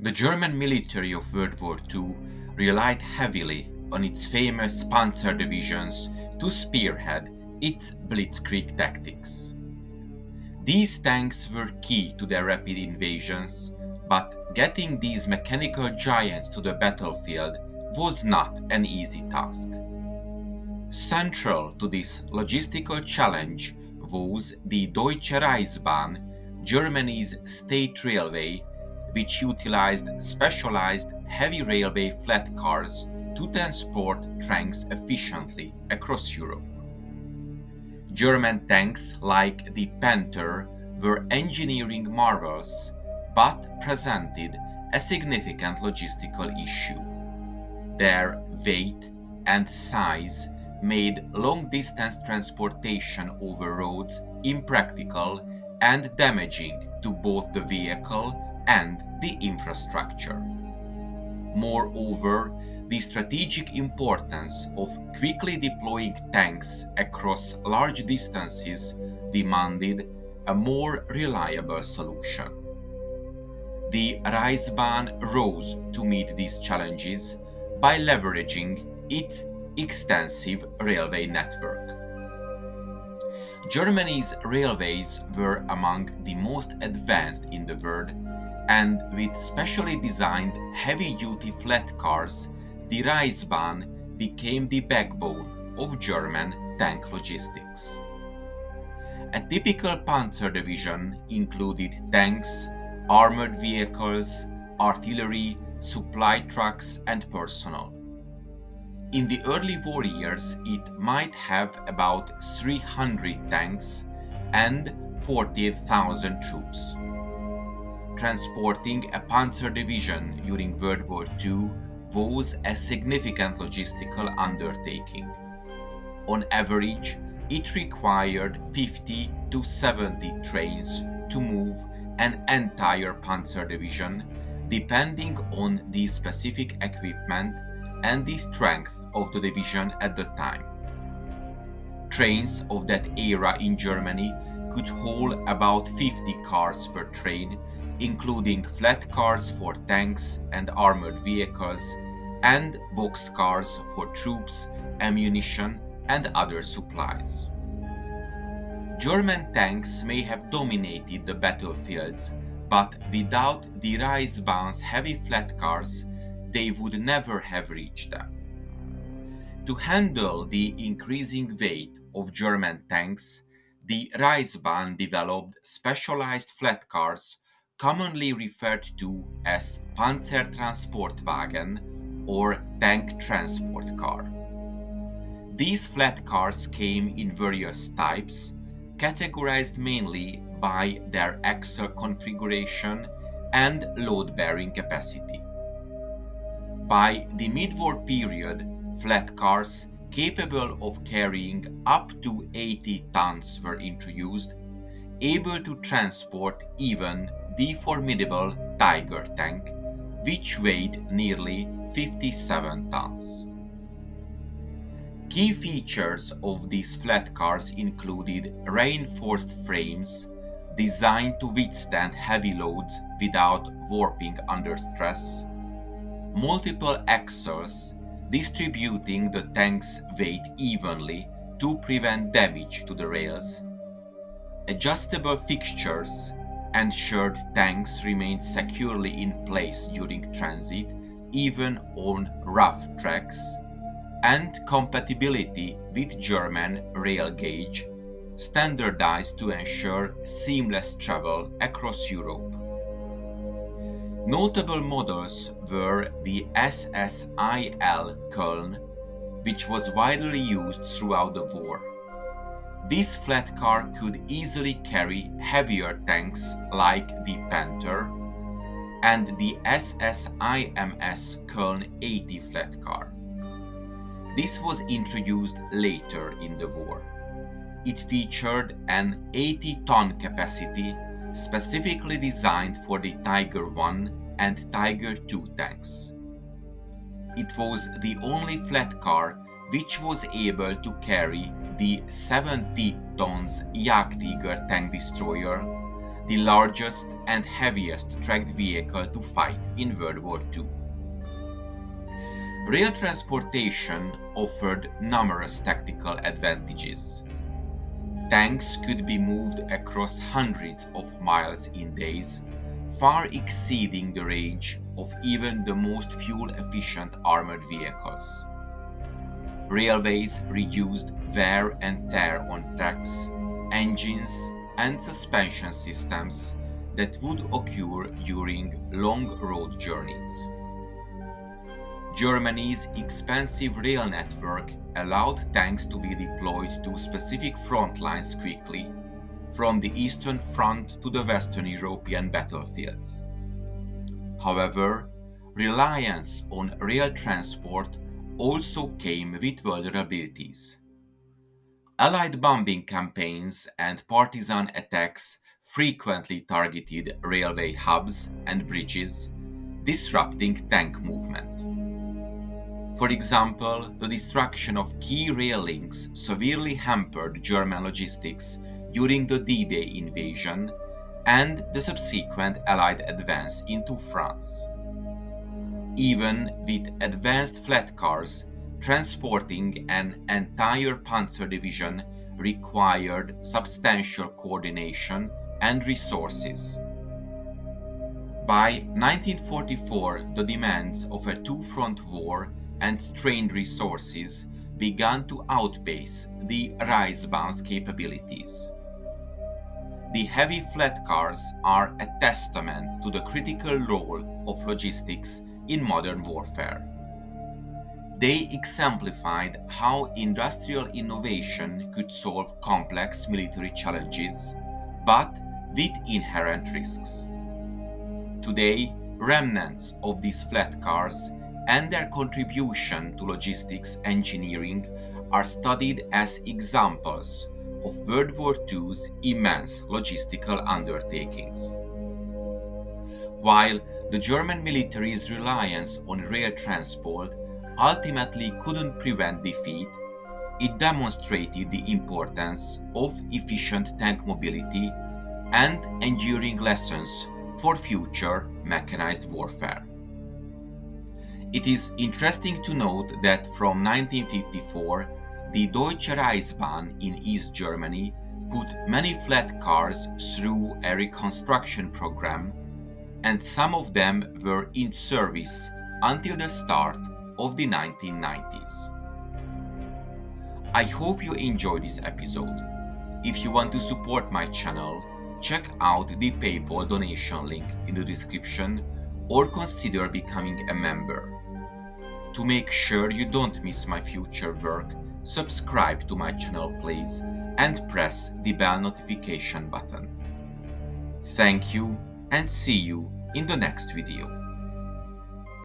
The German military of World War II relied heavily on its famous Panzer divisions to spearhead its blitzkrieg tactics. These tanks were key to their rapid invasions, but getting these mechanical giants to the battlefield was not an easy task. Central to this logistical challenge was the Deutsche Reichsbahn, Germany's state railway, which utilized specialized heavy railway flat cars to transport tanks efficiently across Europe. German tanks like the Panther were engineering marvels, but presented a significant logistical issue. Their weight and size made long-distance transportation over roads impractical and damaging to both the vehicle and the infrastructure. Moreover, the strategic importance of quickly deploying tanks across large distances demanded a more reliable solution. The Reichsbahn rose to meet these challenges by leveraging its extensive railway network. Germany's railways were among the most advanced in the world, and with specially designed heavy-duty flat cars, the Reichsbahn became the backbone of German tank logistics. A typical Panzer division included tanks, armored vehicles, artillery, supply trucks, and personnel. In the early war years, it might have about 300 tanks and 40,000 troops. Transporting a Panzer division during World War II was a significant logistical undertaking. On average, it required 50 to 70 trains to move an entire Panzer division, depending on the specific equipment and the strength of the division at the time. Trains of that era in Germany could haul about 50 cars per train, including flat cars for tanks and armored vehicles, and boxcars for troops, ammunition, and other supplies. German tanks may have dominated the battlefields, but without the Reichsbahn's heavy flat cars, they would never have reached them. To handle the increasing weight of German tanks, the Reichsbahn developed specialized flat cars commonly referred to as Panzertransportwagen or tank transport car. These flat cars came in various types, categorized mainly by their axle configuration and load-bearing capacity. By the mid-war period, flat cars capable of carrying up to 80 tons were introduced, able to transport even the formidable Tiger tank, which weighed nearly 57 tons. Key features of these flat cars included reinforced frames designed to withstand heavy loads without warping under stress, multiple axles distributing the tank's weight evenly to prevent damage to the rails, adjustable fixtures ensured tanks remained securely in place during transit, even on rough tracks, and compatibility with German rail gauge, standardized to ensure seamless travel across Europe. Notable models were the SSIL Köln, which was widely used throughout the war. This flat car could easily carry heavier tanks like the Panther, and the SSIMS Köln 80 flat car. This was introduced later in the war. It featured an 80-ton capacity specifically designed for the Tiger I and Tiger II tanks. It was the only flat car which was able to carry the 70 tons Jagdtiger tank destroyer, the largest and heaviest tracked vehicle to fight in World War II. Rail transportation offered numerous tactical advantages. Tanks could be moved across hundreds of miles in days, far exceeding the range of even the most fuel-efficient armored vehicles. Railways reduced wear and tear on tracks, engines, and suspension systems that would occur during long road journeys. Germany's expansive rail network allowed tanks to be deployed to specific front lines quickly, from the Eastern Front to the Western European battlefields. However, reliance on rail transport also came with vulnerabilities. Allied bombing campaigns and partisan attacks frequently targeted railway hubs and bridges, disrupting tank movement. For example, the destruction of key rail links severely hampered German logistics during the D-Day invasion and the subsequent Allied advance into France. Even with advanced Flatcars, transporting an entire panzer division required substantial coordination and resources. By 1944, the demands of a two-front war and strained resources began to outpace the Reichsbahn's capabilities. The heavy Flatcars are a testament to the critical role of logistics in modern warfare. They exemplified how industrial innovation could solve complex military challenges, but with inherent risks. Today, remnants of these Flatcars and their contribution to logistics engineering are studied as examples of World War II's immense logistical undertakings. While the German military's reliance on rail transport ultimately couldn't prevent defeat, it demonstrated the importance of efficient tank mobility and enduring lessons for future mechanized warfare. It is interesting to note that from 1954, the Deutsche Reichsbahn in East Germany put many Flatcars through a reconstruction program, and some of them were in service until the start of the 1990s. I hope you enjoyed this episode. If you want to support my channel, check out the PayPal donation link in the description or consider becoming a member. To make sure you don't miss my future work, subscribe to my channel please and press the bell notification button. Thank you and see you in the next video.